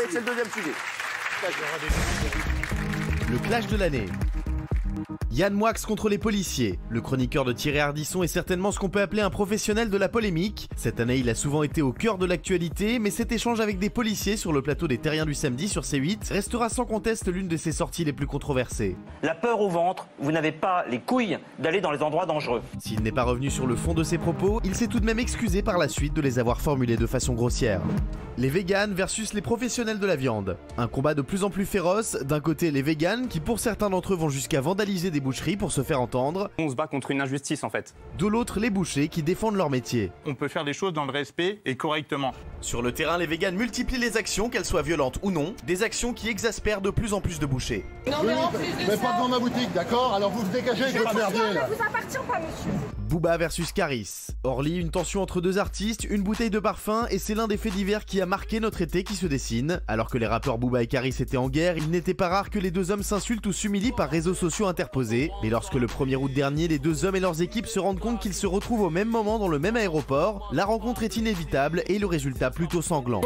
c'est le deuxième sujet. Le clash de l'année. Yann Moix contre les policiers. Le chroniqueur de Thierry Ardisson est certainement ce qu'on peut appeler un professionnel de la polémique. Cette année, il a souvent été au cœur de l'actualité, mais cet échange avec des policiers sur le plateau des Terriens du samedi sur C8 restera sans conteste l'une de ses sorties les plus controversées. La peur au ventre, vous n'avez pas les couilles d'aller dans les endroits dangereux. S'il n'est pas revenu sur le fond de ses propos, il s'est tout de même excusé par la suite de les avoir formulés de façon grossière. Les véganes versus les professionnels de la viande. Un combat de plus en plus féroce. D'un côté, les véganes qui pour certains d'entre eux vont jusqu'à vandaliser des boucheries pour se faire entendre. On se bat contre une injustice en fait. De l'autre, les bouchers qui défendent leur métier. On peut faire des choses dans le respect et correctement. Sur le terrain, les véganes multiplient les actions, qu'elles soient violentes ou non. Des actions qui exaspèrent de plus en plus de bouchers. Non mais en plus de mais ça... pas devant ma boutique, d'accord? Alors vous vous dégagez avec votre merdier là. Ça vous appartient pas, monsieur. Booba versus Caris. Orly, une tension entre deux artistes, une bouteille de parfum, et c'est l'un des faits divers qui a marqué notre été qui se dessine. Alors que les rappeurs Booba et Caris étaient en guerre, il n'était pas rare que les deux hommes s'insultent ou s'humilient par réseaux sociaux interposés. Mais lorsque le 1er août dernier, les deux hommes et leurs équipes se rendent compte qu'ils se retrouvent au même moment dans le même aéroport, la rencontre est inévitable et le résultat plutôt sanglant.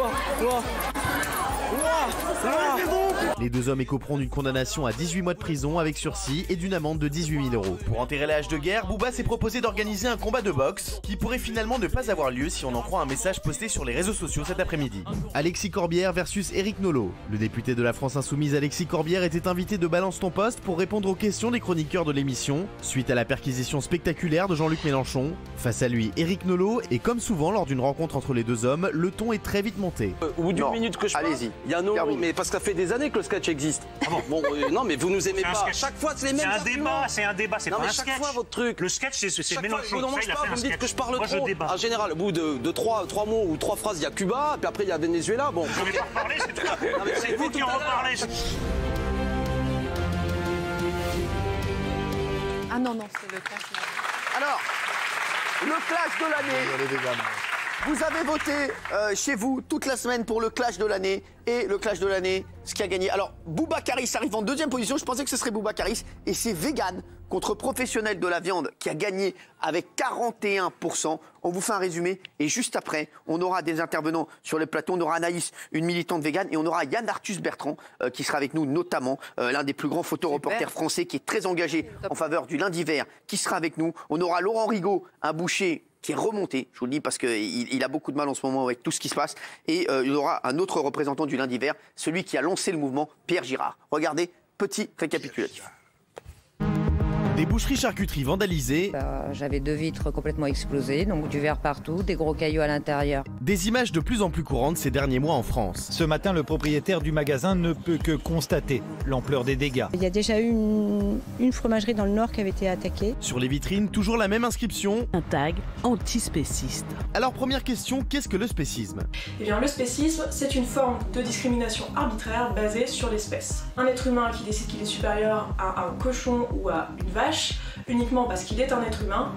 Les deux hommes écoperont d'une condamnation à 18 mois de prison avec sursis et d'une amende de 18 000 €. Pour enterrer la hache de guerre, Booba s'est proposé d'organiser un combat de boxe qui pourrait finalement ne pas avoir lieu si on en croit un message posté sur les réseaux sociaux cet après-midi. Alexis Corbière versus Éric Nolot. Le député de la France Insoumise Alexis Corbière était invité de Balance ton poste pour répondre aux questions des chroniqueurs de l'émission suite à la perquisition spectaculaire de Jean-Luc Mélenchon. Face à lui, Éric Nolot, et comme souvent lors d'une rencontre entre les deux hommes, le ton est très vite monté. Au bout d'une minute que je parle, allez-y. Il y a Nolot, mais parce que ça fait des années que le sketch existe. Bon, non, mais vous nous aimez pas. Chaque fois, c'est les mêmes arguments. C'est un débat, c'est pas un sketch. Chaque fois, votre truc. Le sketch, c'est Mélenchon. Vous me dites que je parle Moi, trop. En général, au bout de trois mots ou trois phrases, il y a Cuba, puis après, il y a Venezuela. Bon. Je vais pas reparler, c'est tout. C'est vous qui en reparlez. Ah non, c'est le clash. Alors, le clash de l'année. Vous avez voté chez vous toute la semaine pour le clash de l'année. Et le clash de l'année, ce qui a gagné. Alors, Booba Caris arrive en deuxième position. Je pensais que ce serait Booba Caris. Et c'est Vegan contre professionnel de la viande qui a gagné avec 41%. On vous fait un résumé. Et juste après, on aura des intervenants sur les plateaux. On aura Anaïs, une militante végane. Et on aura Yann Arthus Bertrand qui sera avec nous, notamment l'un des plus grands photoreporters français qui est très engagé en faveur du lundi vert, qui sera avec nous. On aura Laurent Rigaud, un boucher qui est remonté, je vous le dis parce qu'il a beaucoup de mal en ce moment avec tout ce qui se passe. Et il y aura un autre représentant du lundi vert, celui qui a lancé le mouvement, Pierre Girard. Regardez, petit récapitulatif. Des boucheries-charcuteries vandalisées. J'avais 2 vitres complètement explosées, donc du verre partout, des gros cailloux à l'intérieur. Des images de plus en plus courantes ces derniers mois en France. Ce matin, le propriétaire du magasin ne peut que constater l'ampleur des dégâts. Il y a déjà eu une fromagerie dans le Nord qui avait été attaquée. Sur les vitrines, toujours la même inscription. Un tag antispéciste. Alors première question, qu'est-ce que le spécisme? Eh bien le spécisme, c'est une forme de discrimination arbitraire basée sur l'espèce. Un être humain qui décide qu'il est supérieur à un cochon ou à une vache, uniquement parce qu'il est un être humain,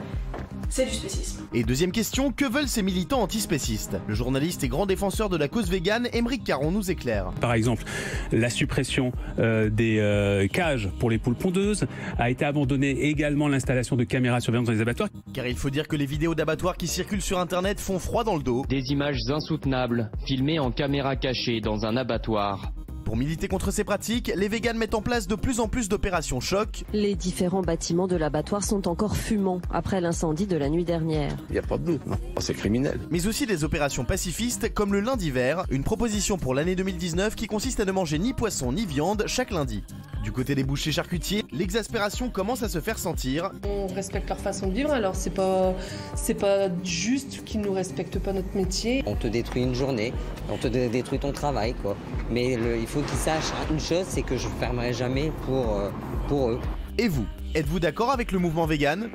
c'est du spécisme. Et deuxième question, que veulent ces militants antispécistes? Le journaliste et grand défenseur de la cause végane, Aymeric Caron, nous éclaire. Par exemple, la suppression des cages pour les poules pondeuses, a été abandonnée également l'installation de caméras de surveillance dans les abattoirs. Car il faut dire que les vidéos d'abattoirs qui circulent sur internet font froid dans le dos. Des images insoutenables, filmées en caméra cachée dans un abattoir. Pour militer contre ces pratiques, les véganes mettent en place de plus en plus d'opérations choc. Les différents bâtiments de l'abattoir sont encore fumants après l'incendie de la nuit dernière. Il n'y a pas de doute, non. C'est criminel. Mais aussi des opérations pacifistes comme le lundi vert, une proposition pour l'année 2019 qui consiste à ne manger ni poisson ni viande chaque lundi. Du côté des bouchers charcutiers, l'exaspération commence à se faire sentir. On respecte leur façon de vivre, alors c'est pas juste qu'ils nous respectent pas notre métier. On te détruit une journée, on te détruit ton travail, quoi. Mais il faut qu'ils sachent une chose, c'est que je ne fermerai jamais pour eux. Et vous, êtes-vous d'accord avec le mouvement vegan?